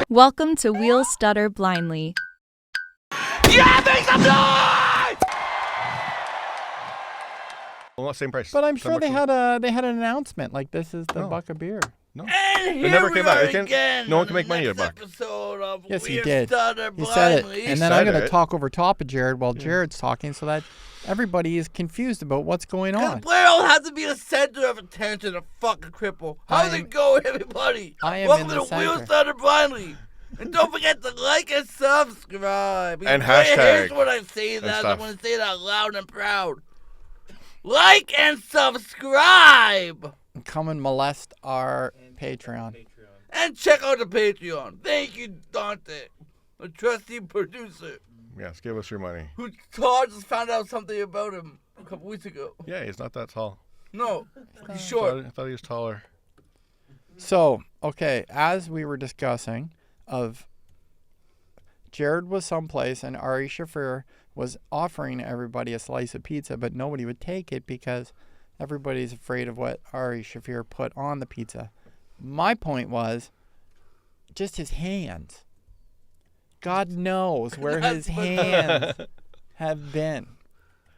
Welcome to Wheel Stutter Blindly. Yeah, make some noise! Well, same price. But I'm sure they had an announcement like this is the buck of beer. No. And It never here came we out. are It didn't- again no one on can the make money next at a buck. episode of Yes, he Wheel did. Stutter He said it, Blindly. and then I'm said going to it. talk over top of Jared while Jared's talking, so that everybody is confused about what's going on. Blair will have to be the center of attention, a fucking cripple. How's it going, everybody? I am Welcome in the to Wheel center. Stutter Blindly. And don't forget to like and subscribe. And Because hashtag Here's what I say that. I stuff. want to say that loud and proud. Like and subscribe. Come and molest our Patreon. And check out the Patreon. Thank you, Dante, a trusty producer, Yes, give us your money. who Todd just found out something about him a couple weeks ago. Yeah, he's not that tall. No, he's I short. thought he was taller. So, okay, as we were discussing, Jared was someplace and Ari Shafir was offering everybody a slice of pizza, but nobody would take it because everybody's afraid of what Ari Shafir put on the pizza. My point was just his hands. God knows where his That's what- hands have been.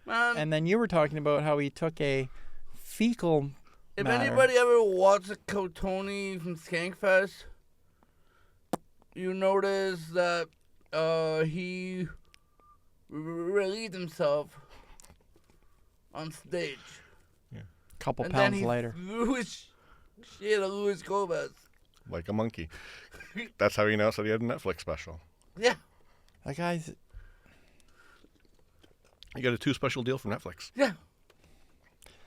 Man, And then you were talking about how he took a fecal if matter. anybody ever watched Kotoni from Skankfest, you notice that he relieved himself on stage. couple And pounds then he later. threw his shit at Luis Gomez. Like a monkey. That's how he announced that he had a Netflix special. Yeah. That guy's He got a 2 special deal from Netflix. Yeah.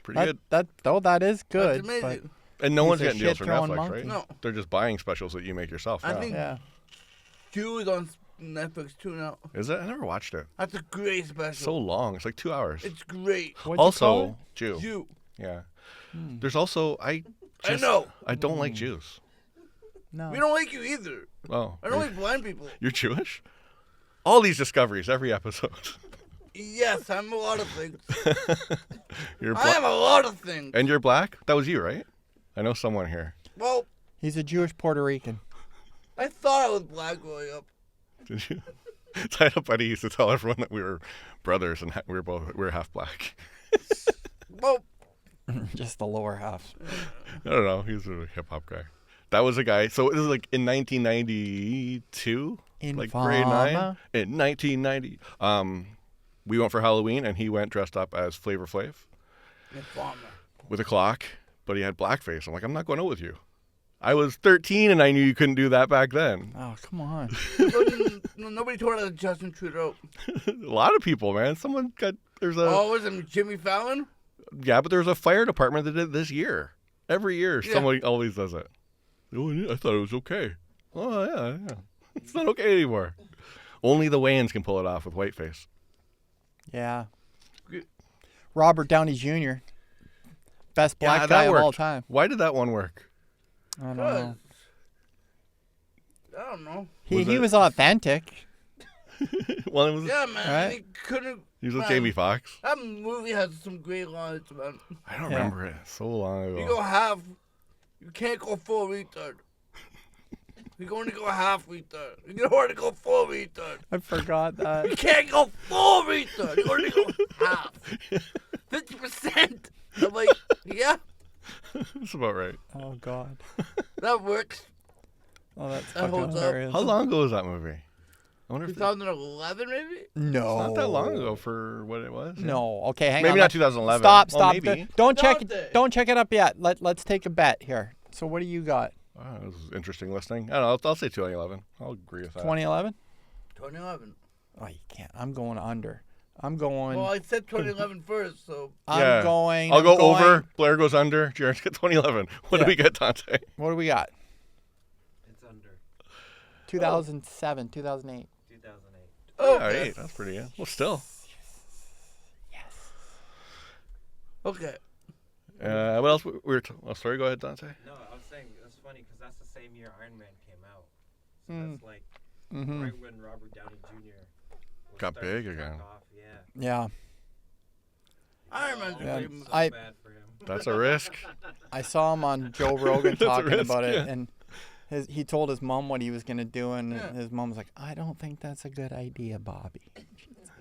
Pretty that, good. that is good. That's But amazing. And no he's one's a getting deals from shit-throwing Netflix, monkey. right? No. They're just buying specials that you make yourself. I now. think yeah. Jew is on Netflix too now. Is it? I never watched it. That's a great special. So long. It's like 2 hours. It's great. What'd you call Also, it? Jew. Jew. Yeah. There's also I know. I don't like Jews. No. We don't like you either. Oh. I don't like blind people. You're Jewish? All these discoveries every episode. Yes, I'm a lot of things. You're I am a lot of things. And you're black? That was you, right? I know someone here. Well, He's a Jewish Puerto Rican. I thought I was black growing up. Did you? I had a buddy who used to tell everyone that we were brothers and we were half black. Well, Just the lower half. I don't know. He's a hip hop guy. That was a guy. So it was like in 1992, like grade 9. Informa. In 1990, we went for Halloween and he went dressed up as Flavor Flav Informer. with a clock, but he had blackface. I'm like, I'm not going out with you. I was 13 and I knew you couldn't do that back then. Oh, come on. Nobody told us Justin Trudeau. A lot of people, man. There's a Oh, was it Jimmy Fallon? yeah, but there's a fire department that did it this year. Every year, Yeah. somebody always does it. Oh, yeah, I thought it was okay. Oh yeah. It's not okay anymore. Only the Wayans can pull it off with whiteface. Yeah. Robert Downey Jr. Best black Yeah, guy that of all worked. time. Why did that one work? I don't know. I don't know. He was authentic. Well, it was. Yeah, man. Right. He couldn't. He was with man, Jamie Foxx. That movie has some great lines, man. I don't Yeah. remember it. So long ago. You can't go full retard. You can only go half retard. You can only go full retard. I forgot You that. can't go full retard. You only go half. 50%. I'm like, yeah, That's about right. Oh, God. that works. Oh, that's That fucking holds up. hilarious. How long ago was that movie? I wonder if it's 2011, maybe? No. not that long ago for what it was. No. Okay, hang on. Maybe not Let's- 2011. Stop, Well, stop. maybe. Don't check Dante. it. Don't check it up yet. Let's take a bet here. So what do you got? Oh, this is interesting listening. I don't know. I'll say 2011. I'll agree with that. 2011? 2011. Oh, you can't. I'm going under. I'm going. Well, I said 2011 first, so I'm going. I'll I'm go going- over. Blair goes under. Jared's got 2011. What do Yeah. we get, Dante? What do we got? It's under 2007, 2008. 2008. oh, All right, that's pretty good. Well, still. okay. What else? We were. Oh, sorry. Go ahead, Dante. No, I was saying it's funny because that's the same year Iron Man came out. So Mm. that's like Mm-hmm. right when Robert Downey Jr. was Got starting big to take again. off, Yeah. Yeah. Iron Man's a Yeah, great movie. So I- bad for him. That's a risk. I saw him on Joe Rogan That's a talking risk, about it, yeah. and He told his mom what he was gonna do, and Yeah. his mom was like, "I don't think that's a good idea, Bobby."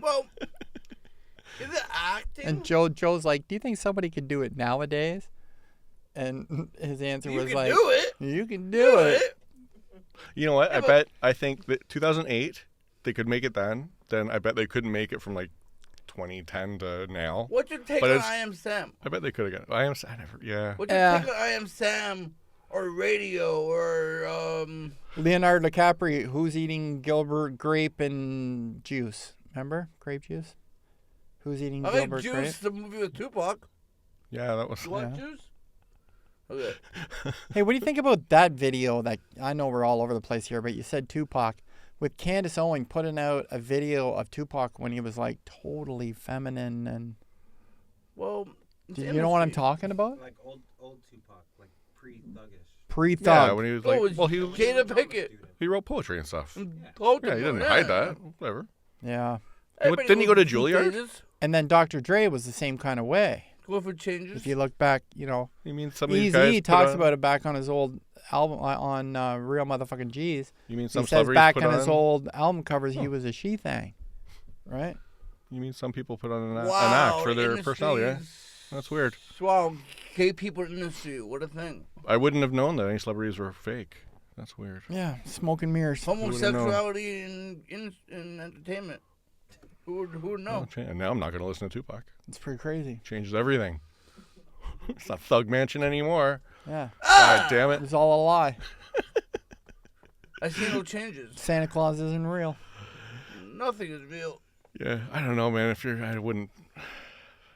Well, is it acting? And Joe's like, "Do you think somebody could do it nowadays?" And his answer you was can like, do it. "You can do it." You know what? Yeah, I think that 2008 they could make it then. Then I bet they couldn't make it from like 2010 to now. What's your take But on it's- I Am Sam? I bet they could have got. I never. Yeah. What's your Yeah. take on I Am Sam or Radio or Leonardo DiCaprio, who's eating Gilbert grape and juice? Remember grape juice? Who's eating I like Gilbert Juice, grape? the movie with Tupac. Yeah, that was. You want Yeah. Juice? Okay. Hey, what do you think about that video? That I know we're all over the place here, but you said Tupac with Candace Owens putting out a video of Tupac when he was like totally feminine and. Well, it's Do you know what I'm industry. talking about? Like old Tupac, like pre-thuggish. Pre-thug. Yeah, when he was like, Oh, it's well, he Jada Pickett. he wrote poetry and stuff. Told Yeah, he didn't hide that. Whatever. Yeah. Everybody Didn't he go goes to through Juilliard? phases. And then Dr. Dre was the same kind of way. Go for changes. If you look back, you know, You mean some of these guys? Eazy put talks on- about it back on his old album on Real Motherfucking G's. You mean He some says celebrities back put on his on- old album covers he was a she thing, right? You mean some people put on an wow, act for their personality? Yeah? industries- That's weird. Wow, gay people in the industry. What a thing. I wouldn't have known that any celebrities were fake. That's weird. Yeah, smoke and mirrors. Homosexuality in entertainment. Who would know? And now I'm not going to listen to Tupac. It's pretty crazy. Changes everything. It's not Thug Mansion anymore. Yeah, God damn it it. was all a lie. I see no changes. Santa Claus isn't real. Nothing is real. Yeah, I don't know, man. I wouldn't.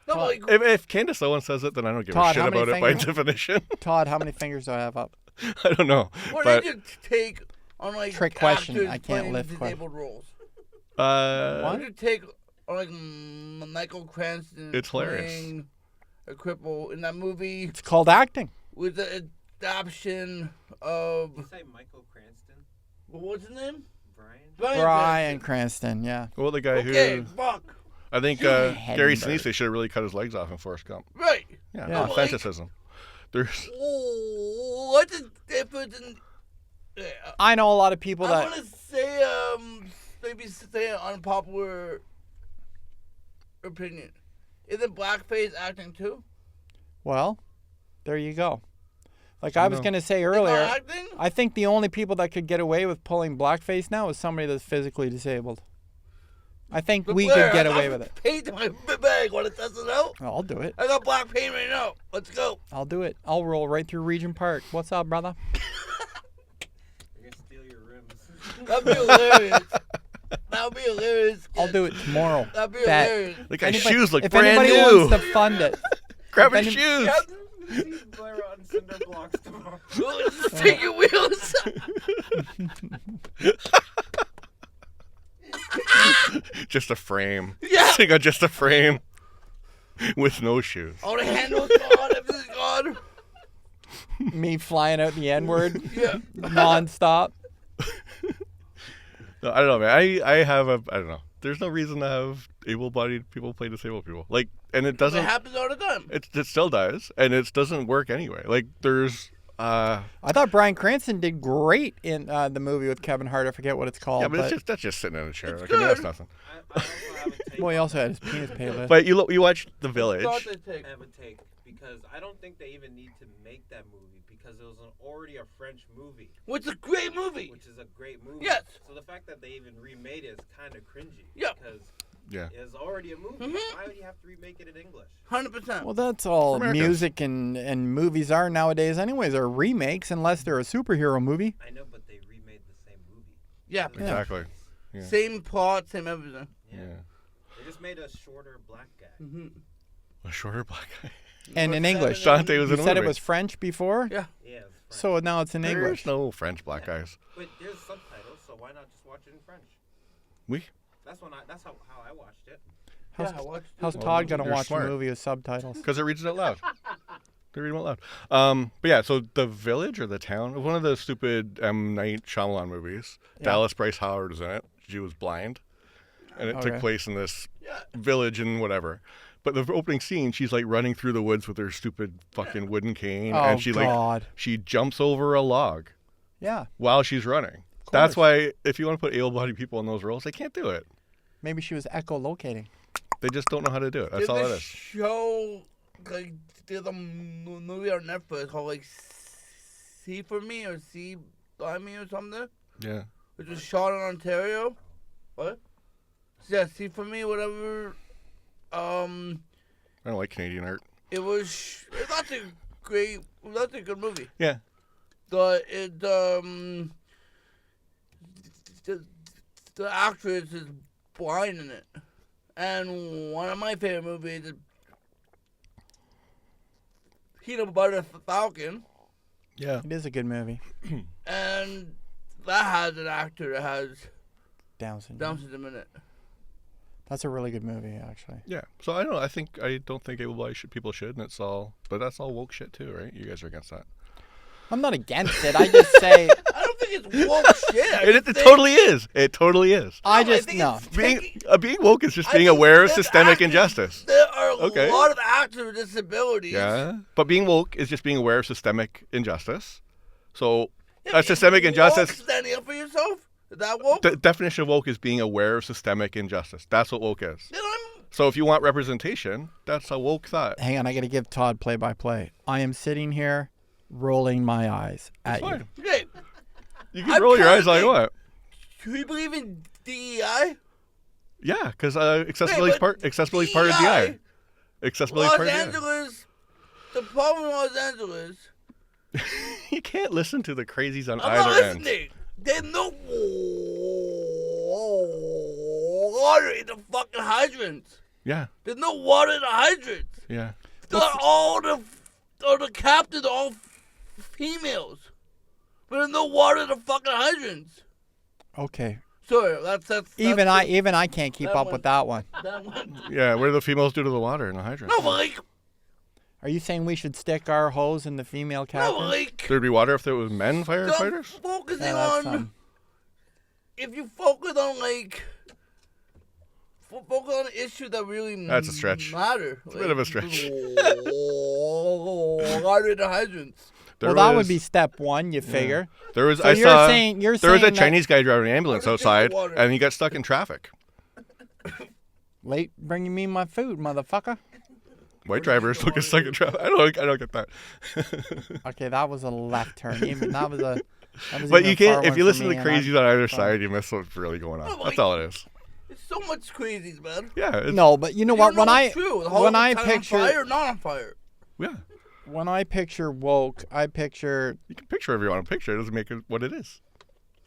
No, like, If Candace Owens says it, then I don't give Todd, a shit how many about it by fingers? definition. Todd, how many fingers do I have up? I don't know. what but did you take on like Trick question. actors I can't playing lift disabled roles? what? What did you take on like Michael Cranston? It's hilarious. playing a cripple in that movie It's called acting. with the adoption of You say Michael Cranston? what's his name? Brian? Brian Cranston, yeah. Well, the guy Okay, who fuck. I think Head Gary bird. Sinise, they should have really cut his legs off in Forrest Gump. Right. Yeah, Yeah. authenticism. There's Oh, what's the difference in? I know a lot of people I that. want to say maybe say an unpopular opinion. Isn't blackface acting too? Well, there you go. Like I was No. going to say It's not earlier, acting? I think the only people that could get away with pulling blackface now is somebody that's physically disabled. I think But we Blair, could get I got away with it. Paint in my bag. Want to test it out? I'll do it. I got black paint right now. Let's go. I'll do it. I'll roll right through Regent Park. What's up, brother? You're gonna steal your rims. That'd be hilarious. That'd be hilarious. I'll do it tomorrow. That'd be Bet. hilarious. the guy's Anybody- shoes look if brand anybody new. wants to fund it, Grab if his any- shoes. See Blair on cinder blocks tomorrow. Just take your wheels. Just a frame. Yeah. They got just a frame with no shoes. All the handles gone. Everything's gone. me flying out the N-word Yeah. nonstop. No, I don't know, man. I don't know. There's no reason to have able-bodied people play disabled people. Like, and it It doesn't. happens all the time. It still does, and it doesn't work anyway. Like, there's. I thought Bryan Cranston did great in the movie with Kevin Hart. I forget what it's called. Yeah, but that's just sitting in a chair. It's Like, I mean, that's good. nothing. I also have a take. well, he also had his penis painted. But you watch The Village. Thought they take. I have a take because I don't think they even need to make that movie because it was already a French movie, Which is a great movie. which is a great movie. Yes. So the fact that they even remade it is kind of cringy. Yeah. Because Yeah. it's already a movie. Mhm. Why would you have to remake it in English? 100%. Well, that's all For Americans. music and movies are nowadays anyways, are remakes unless they're a superhero movie. I know, but they remade the same movie. Yeah. So Exactly. Yeah. Same plot, same everything. Yeah. Yeah. They just made a shorter black guy. Mm-hmm. A shorter black guy. And in English. Dante was You in a said it movie. was French before? Yeah. Yeah. It's French. So now it's in There's English. no French black guys. But there's subtitles, so why not just watch it in French? We. That's how I watched it. How's, Yeah, I watched how's it. Todd going to You're watch smart. a movie with subtitles? Because it reads it out loud. They read them out loud. But yeah, so The Village or The Town, one of the stupid M. Night Shyamalan movies. Yeah. Dallas Bryce Howard was in it. She was blind. And it took Okay. place in this Yeah. village and whatever. But the opening scene, she's like running through the woods with her stupid fucking wooden cane. Oh, and she God. she jumps over a log. Yeah. while she's running. That's why if you want to put able-bodied people in those roles, they can't do it. Maybe she was echolocating. They just don't know how to do it. That's all it is. Show, like, there's a movie on Netflix called, like, See For Me or See By Me or something. Yeah. Which was shot in Ontario. What? Yeah, See For Me, whatever. I don't like Canadian art. That's a good movie. Yeah. The actress is blind in it. And one of my favorite movies is Peanut Butter Falcon. Yeah. It is a good movie. And that has an actor that has Down syndrome. Down syndrome in it. That's a really good movie, actually. Yeah. So I don't know. I don't think able-bodied people should, and it's all. But that's all woke shit too, right? You guys are against that. I'm not against it. I just say. I don't think it's woke shit. It totally is. It totally is. I just no. Being woke is just being aware of systemic injustice. There are Okay. a lot of actors with disabilities. Yeah. But being woke is just being aware of systemic injustice. So a systemic injustice. Standing up for yourself? Is that woke? The definition of woke is being aware of systemic injustice. That's what woke is. Then So if you want representation, that's a woke thought. Hang on, I got to give Todd play-by-play. I am sitting here rolling my eyes at you. Fine. Okay. You can roll your eyes all you want. Do you believe in DEI? Yeah, because accessibility is part of DEI, DI. Accessibility is Los part of DI. Angeles, the problem in Los Angeles, You can't listen to the crazies on I'm not either end. listening. There's no water in the fucking hydrants. Yeah, There's no water in the hydrants. yeah. All the captains are all females. But there's no water in the fucking hydrants. Okay. Sorry, that's Even I can't keep that up one. with that one. that one. Yeah, what do the females do to the water in the hydrant? No, but like, Are you saying we should stick our hose in the female no, captain? but like. There'd be water if there was men Stop firefighters? focusing Yeah, that's on. If you focus on like. Focus on issues that really That's a stretch. matter. It's a bit of a stretch. Water in the hydrants. There Well, that would was- be step one, you figure. There was. So I you're saw. saying there was a that Chinese guy driving an ambulance Water, drink outside, the water. and he got stuck in traffic. late bringing me my food, motherfucker. White drivers looking stuck in traffic. I don't get that. Okay, that was a left turn. Even that was a. That was But even you a far can't. If one you for listen to me, the and I'm- crazies on either side, you miss what's really going on. No, but That's like- all it is. It's so much crazies, man. Yeah. It's, No, but you know You what? don't When know I what's true. The whole when I town on picture fire or not on fire. Yeah. when I picture woke, I picture You can picture whatever you want to picture. It doesn't make it what it is.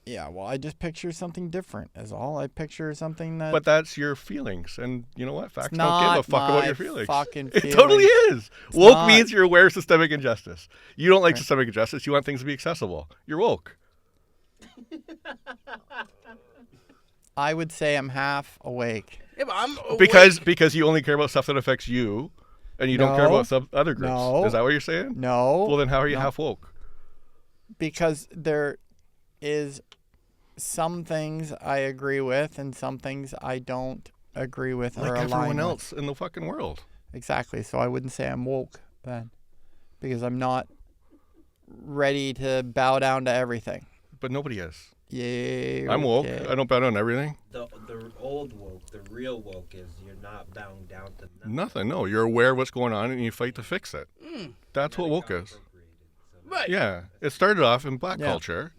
yeah. Well, I just picture something different. Is all. I picture something that. But that's your feelings, and you know what? Facts don't not give a fuck about my your feelings. fucking It totally feelings. is. Woke not. means you're aware of systemic injustice. You don't like systemic injustice. You want things to be accessible. You're woke. I would say I'm half awake. Yeah, but I'm Because you only care about stuff that affects you, and you don't care No. about some other groups. No. Is that what you're saying? No. Well, then how are you No. half woke? Because there is some things I agree with and some things I don't agree with Like or align everyone with. else in the fucking world. Exactly. So I wouldn't say I'm woke then, because I'm not ready to bow down to everything. But nobody is. Yeah. I'm woke. okay. I don't bet on everything. The old woke, the real woke is you're not bowing down to nothing. Nothing. No, you're aware of what's going on and you fight to fix it. That's what woke is. right. Yeah, it started off in black Yeah. culture,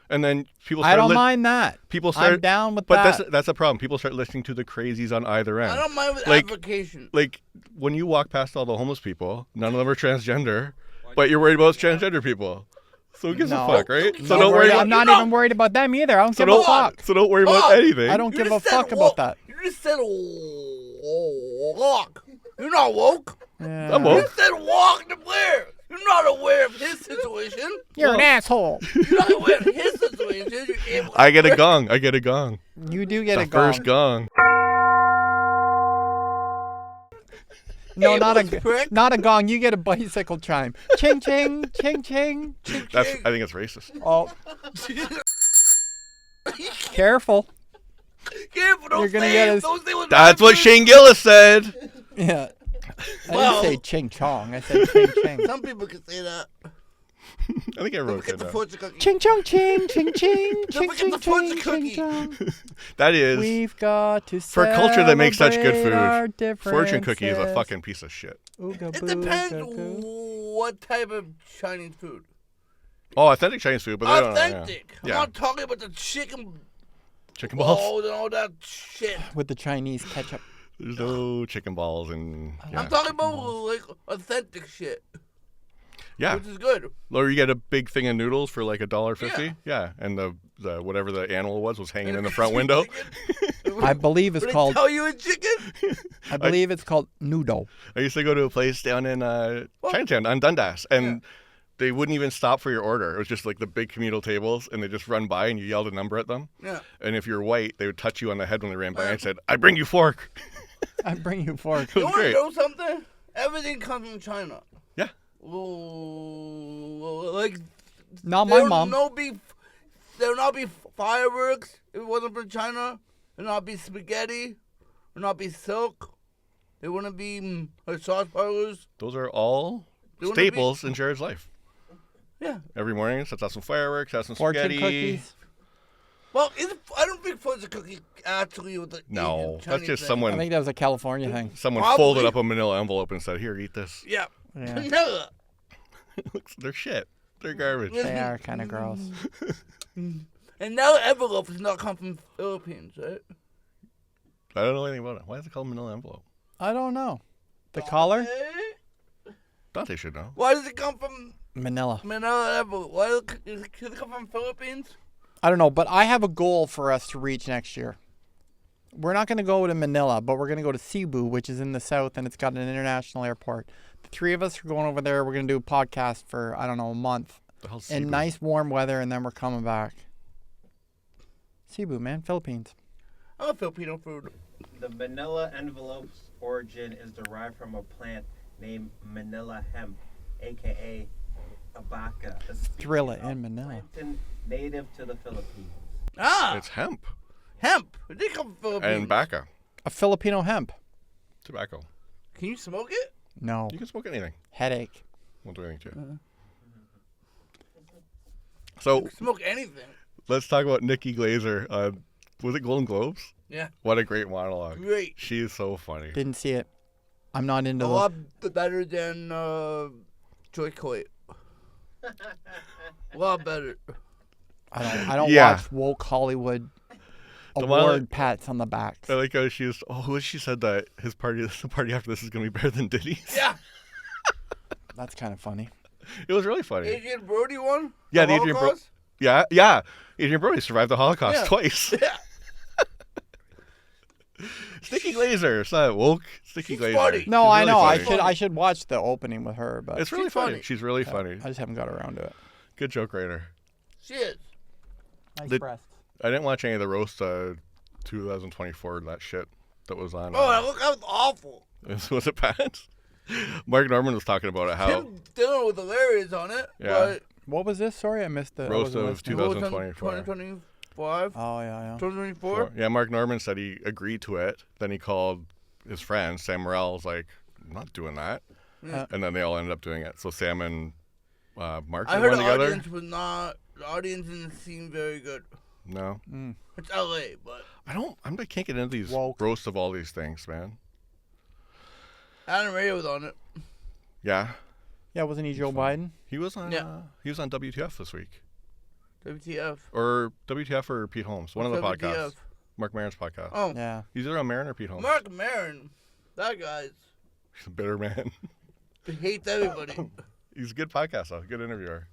and then people. I Started don't mind that. People started. I'm down with but that. that's a problem. People start listening to the crazies on either end. I don't mind with Like- application. Like when you walk past all the homeless people, none of them are transgender, but you're worried about transgender people. So who gives No. a fuck, right? So Not don't worry. worried- I'm About, not even worried about them either. I don't so give a don't. fuck. So don't worry about Fuck. anything. I don't You give a just said fuck about woke. that. You just said walk. You're not woke. Yeah. I'm You woke. just said walk to Blair. You're not aware of his situation. You're an asshole. You're not aware of his situation. You're able I get a gong. I get a gong. You do get The a gong. first gong. No, Hey, not what's prick? not a gong. You get a bicycle chime. Ching ching ching ching. That's. I think it's racist. Oh, careful. Careful, don't You're gonna say get it. us- Don't say what That's what matters. Shane Gillis said. Yeah. I Well- didn't say ching chong. I said ching ching. Some people can say that. I think everyone Don't forget said the that. fortune cookie. Ching chong ching ching ching Don't ching forget ching the fortune ching ching cookie. chong. That is We've got to for a culture that makes such good celebrate our food. Fortune cookie is a differences. fucking piece of shit. Ooga It booga depends goo. what type of Chinese food. Oh, authentic Chinese food, but they don't. Authentic. Yeah. I'm not talking about the chicken Chicken balls. balls and all that shit. With the Chinese ketchup. There's no chicken balls and. Yeah. I'm talking about like authentic shit, Yeah. which is good. Or you get a big thing of noodles for like $1.50. Yeah. Yeah. And the whatever the animal was hanging in the front window. I believe it's When they called. tell you a chicken? I believe it's called noodle. I used to go to a place down in Chinatown on Dundas, and they wouldn't even stop for your order. It was just like the big communal tables, and they just run by, and you yelled a number at them. Yeah. And if you're white, they would touch you on the head when they ran by and said, "I bring you fork." I bring you fork. It You was want to great. know something? Everything comes from China. Yeah. Like Not my there'll mom. There'll not be fireworks if it wasn't from China. There'll not be spaghetti. There'll not be silk. There wouldn't be sauce parlors. Those are all There wouldn't be- staples in Jared's life. Yeah. Every morning, sets out some fireworks, has some Fortune spaghetti. cookies. Well, I don't think fortune cookie actually was the No, Asian, that's Chinese just thing. someone. I think that was a California thing. Someone Probably. folded up a manila envelope and said, "Here, eat this." Yeah. Yeah. Vanilla. They're shit. They're garbage. They are kind of gross. And now envelope does not come from Philippines, right? I don't know anything about it. Why is it called manila envelope? I don't know. The collar? Dante should know. Why does it come from Manila. Manila envelope? Why does it come from Philippines? I don't know, but I have a goal for us to reach next year. We're not going to go to Manila, but we're going to go to Cebu, which is in the south, and it's got an international airport. The three of us are going over there. We're going to do a podcast for, I don't know, a month. The hell's In Cebu? nice warm weather, and then we're coming back. Cebu, man. Philippines. I love Filipino food. The manila envelope's origin is derived from a plant named Manila hemp, aka abaca. a Thrill species it in of Manila. plantain native to the Philippines. Ah, It's hemp hemp. It did come from Philippines. and bacca. A Filipino hemp. Tobacco. Can you smoke it? No. You can smoke anything. Headache. Won't do anything to you. So Smoke anything. let's talk about Nikki Glazer. Was it Golden Globes? Yeah. What a great monologue. Great. She is so funny. Didn't see it. I'm not into A the... lot better than Joy Coy. A lot better. I don't Yeah. watch woke Hollywood The award one- pats on the back. I like how she said that his party, the party after this is going to be better than Diddy's. Yeah. That's kind of funny. It was really funny. Adrian Brody won. Yeah, the Adrian Holocaust? Yeah. Adrian Brody survived the Holocaust Yeah. twice. Yeah. Sticky Glazer. It's not woke. Sticky She's Glazer. funny. No, She's I really know. funny. I should watch the opening with her, but It's really She's funny. funny. She's really funny. I just haven't got around to it. Good joke writer. She is. Nice The- breasts. I didn't watch any of the roast 2024 that shit that was on. Oh, that was awful. Was it bad? Mark Norman was talking about it. How Tim Dillon was hilarious on it. Yeah. But What was this? Sorry, I missed the... I roast wasn't of listening. 2024. 2025, Oh, yeah. 2024. Yeah, Mark Norman said he agreed to it. Then he called his friend Sam Morrell. Was like, "I'm not doing that." Yeah. And then they all ended up doing it. So Sam and Mark I did heard one the together. audience was not. The audience didn't seem very good. No, It's LA, but I can't get into these Woke. roasts of all these things, man. Adam Ray was on it. Yeah, Yeah, wasn't he Joe Biden? he was on. Yeah. He was on WTF this week, WTF. or WTF or Pete Holmes, one of the podcasts. WTF. Mark Maron's podcast. Oh, Yeah. He's either on Maron or Pete Holmes. Mark Maron. That guy's. He's a bitter man. He hates everybody. He's a good podcast, though. Good interviewer.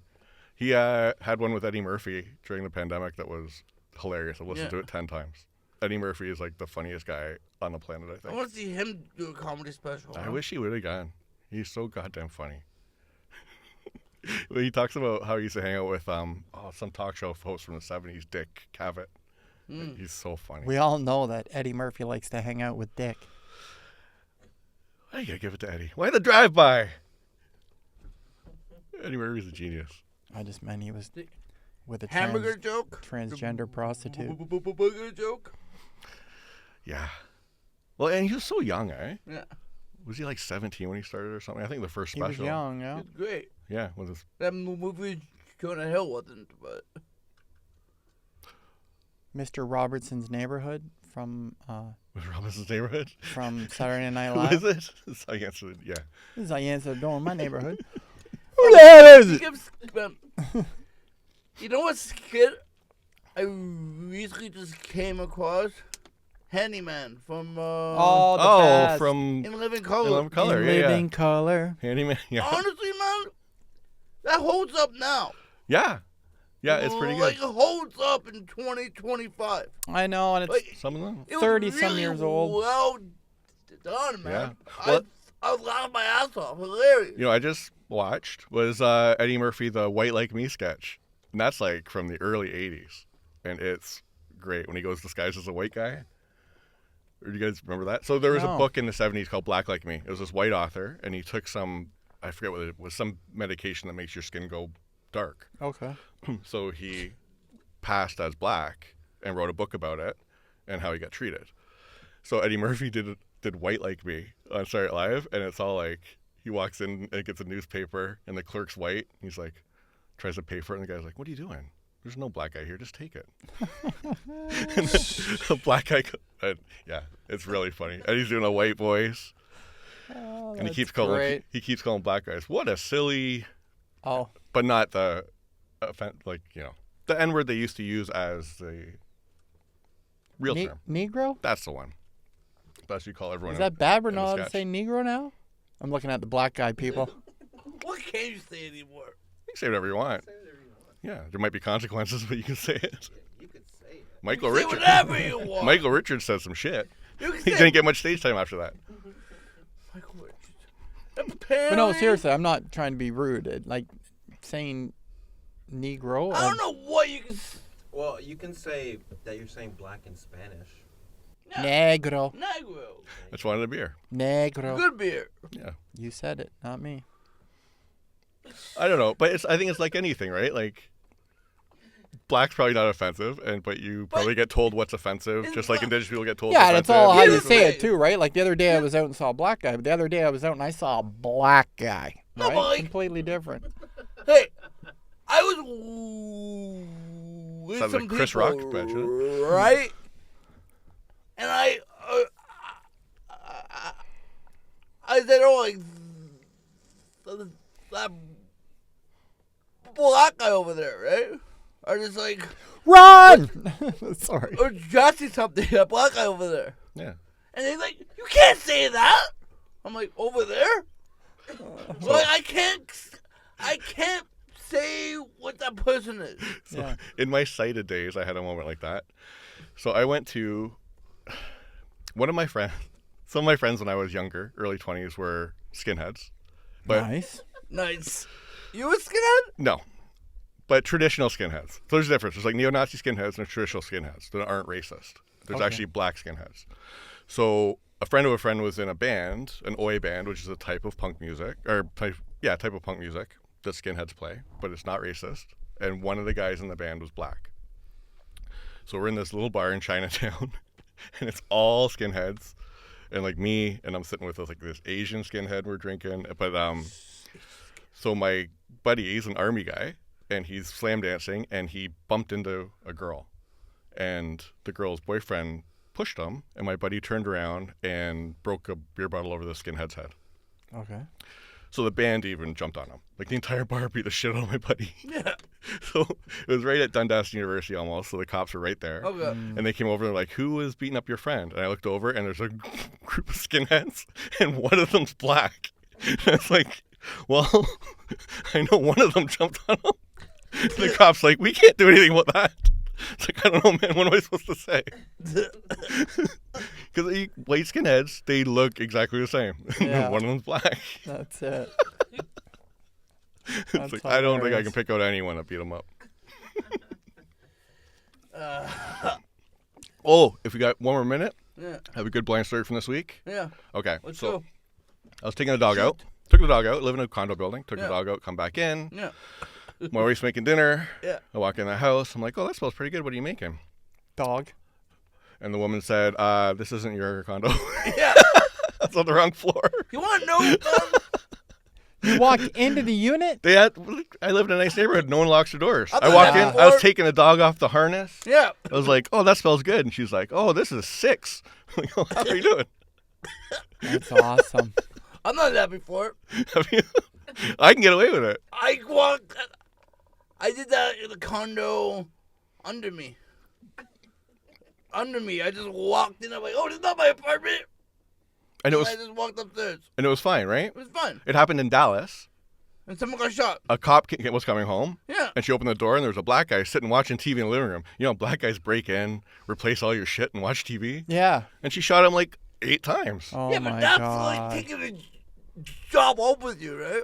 He had one with Eddie Murphy during the pandemic that was hilarious. I've listened to it 10 times. Eddie Murphy is like the funniest guy on the planet, I I think. want to see him do a comedy special. I wish he would have gone. He's so goddamn funny. When he talks about how he used to hang out with some talk show host from the 70s, Dick Cavett. He's so funny. We all know that Eddie Murphy likes to hang out with Dick. Why you gotta give it to Eddie? Why the drive-by? Eddie Murphy's a genius. I just meant he was with a Hamburger joke. transgender prostitute. Burger joke. Yeah. Well, and he was so young, eh? Yeah. Was he like 17 when he started or something? I think the first He was special. young, yeah. It's great. Yeah, with his That movie Jonah Hill wasn't, but Mr. Robertson's Neighborhood from with Robinson's Neighborhood. Saturday Night Who Live. is it? So I answered, yeah. This is how you answer the door in my neighborhood. who the hell is it? You know what skit I recently just came across? Handyman from Oh, the Oh, best. from In Living Color. In Living Color, In yeah, living yeah. color. Handyman, yeah. Honestly, man, that holds up now. Yeah. Yeah, it's pretty good. Like, it holds up in 2025. I know, and it's Like, Some of them. it was 30-some really years old. well done, man. Yeah. Well- I was laughing my ass off. Hilarious. You know, I just watched was Eddie Murphy, the White Like Me sketch. And that's like from the early 80s. And it's great when he goes disguised as a white guy. Or do you guys remember that? So there was a No. book in the 70s called Black Like Me. It was this white author, and he took some, I forget what it was, some medication that makes your skin go dark. Okay. So he passed as black and wrote a book about it and how he got treated. So Eddie Murphy did White Like Me on Saturday Night Live, and it's all like he walks in and gets a newspaper, and the clerk's white. He's like, tries to pay for it, and the guy's like, "What are you doing? There's no black guy here. Just take it." And the black guy, yeah, it's really funny. And he's doing a white voice, Oh, and he that's keeps calling great. black guys, "What a silly," Oh, but not the like the N word they used to use as the real term. Negro? That's the one. That's what you call everyone. Is that bad? We're in the not allowed to sketch. say Negro now? I'm looking at the black guy people. What can you say anymore? You can say whatever you want. Yeah, there might be consequences, but you can say it. You could say it. Michael Say Richards. whatever you want. Michael Richards said some shit. You can He say didn't get much stage time after that. Michael Richards. But no, seriously, I'm not trying to be rude. Like saying Negro. I don't know what you can. Well, you can say that you're saying black in Spanish. Negro. Negro. I just wanted a beer. Negro. Good beer. Yeah. You said it, not me. I don't know, but I think it's like anything, right? Like, black's probably not offensive, but you probably get told what's offensive, it's just like not- indigenous people get told. Yeah, what's and it's offensive. all how you Here's the say it thing. too, right? Like the other day I was out and saw a black guy, but the other day I was out and I saw a black guy. No, Right? but like- Completely different. Hey, I was with Sounds some like Chris people, Rock mentioned right? And I said, "Oh, like that black guy over there, right?" Or just like, Run! Sorry. or Jesse something, that black guy over there. Yeah. And they're like, "You can't say that." I'm like, "Over there?" Like, I can't say what that person is. So Yeah. in my sighted days, I had a moment like that. So I went to one of my friends. Some of my friends when I was younger, early 20s, were skinheads. But Nice. Nice. You a skinhead? no. But traditional skinheads. So there's a difference. There's like neo-Nazi skinheads and there's traditional skinheads that aren't racist. There's Okay. actually black skinheads. So a friend of a friend was in a band, an Oi band, which is a type of punk music, type of punk music that skinheads play, but it's not racist. And one of the guys in the band was black. So we're in this little bar in Chinatown, and it's all skinheads, and like me, and I'm sitting with like this Asian skinhead we're drinking. But so my buddy, he's an army guy, and he's slam dancing, and he bumped into a girl, and the girl's boyfriend pushed him, and my buddy turned around and broke a beer bottle over the skinhead's head. Okay. So the band even jumped on him. Like the entire bar beat the shit out of my buddy. Yeah. So it was right at Dundas University almost. So the cops were right there. Okay. And they came over and they're like, "Who was beating up your friend?" And I looked over and there's a group of skinheads and one of them's black. And I was like, well, I know one of them jumped on him. And the cop's like, "We can't do anything about that." It's like, I don't know, man. What am I supposed to say? Because white skinheads, they look exactly the same. Yeah. One of them's black. That's it. It's That's like, I don't think I hilarious. can pick out anyone that beat them up. Oh, if we got one more minute, Yeah. have a good blind story from this week. Yeah. Okay, Let's so go. I was taking the dog out. Took the dog out, live in a condo building. Took Yeah. the dog out, come back in. Yeah. My wife's making dinner. Yeah. I walk in the house. I'm like, "Oh, that smells pretty good. What are you making?" Dog. And the woman said, "This isn't your condo. Yeah. That's on the wrong floor." You want to know? You walked into the unit? I live in a nice neighborhood. No one locks their doors. I've I done walked that in. I was before. taking a dog off the harness. Yeah. I was like, "Oh, that smells good," and she's like, "Oh, this is 6." I'm like, "Oh, how are you doing?" That's awesome. I've done that before. I mean, I can get away with it. I did that in the condo under me. I just walked in. I'm like, oh, this is not my apartment. And I just walked upstairs. it was fine, right? It was fun. It happened in Dallas. And someone got shot. A cop was coming home. Yeah. And she opened the door, and there was a black guy sitting watching TV in the living room. You know, black guys break in, replace all your shit, and watch TV. Yeah. And she shot him like 8 times. Oh Yeah, my but that's God. like taking a job home with you, right?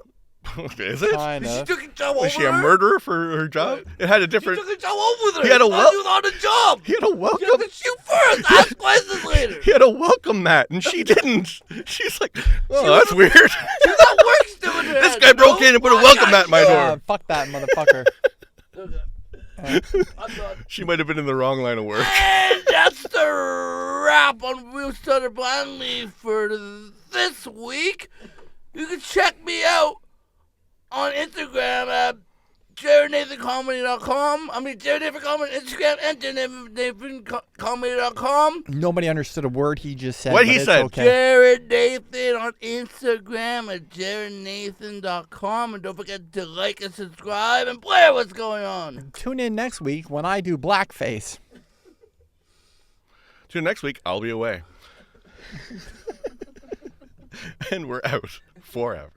Is it? Kind She of. took a job home Was she with a her. murderer for her job? Right. It had a She different. took a job home with her. He had a She was on the job. He had a You welcome. have to shoot first. Ask questions later. He had a welcome mat, and she didn't. She's like, "Oh, She that's was- weird." She's got work still in her This head, guy broke no? in and put a I welcome got mat in my you. door. Fuck that motherfucker. Okay. I'm done. She might have been in the wrong line of work. And that's the wrap on Wheel Stutter Blindly for this week. You can check me out on Instagram at JaredNathanComedy.com. I mean, Jared Nathan Comedy on Instagram and JaredNathanComedy.com. Nobody understood a word he just said. What but he it's said. Okay. Jared Nathan on Instagram at JaredNathan.com. And don't forget to like and subscribe. And Blair, what's going on? Tune in next week when I do blackface. Tune in next week. I'll be away. And we're out forever.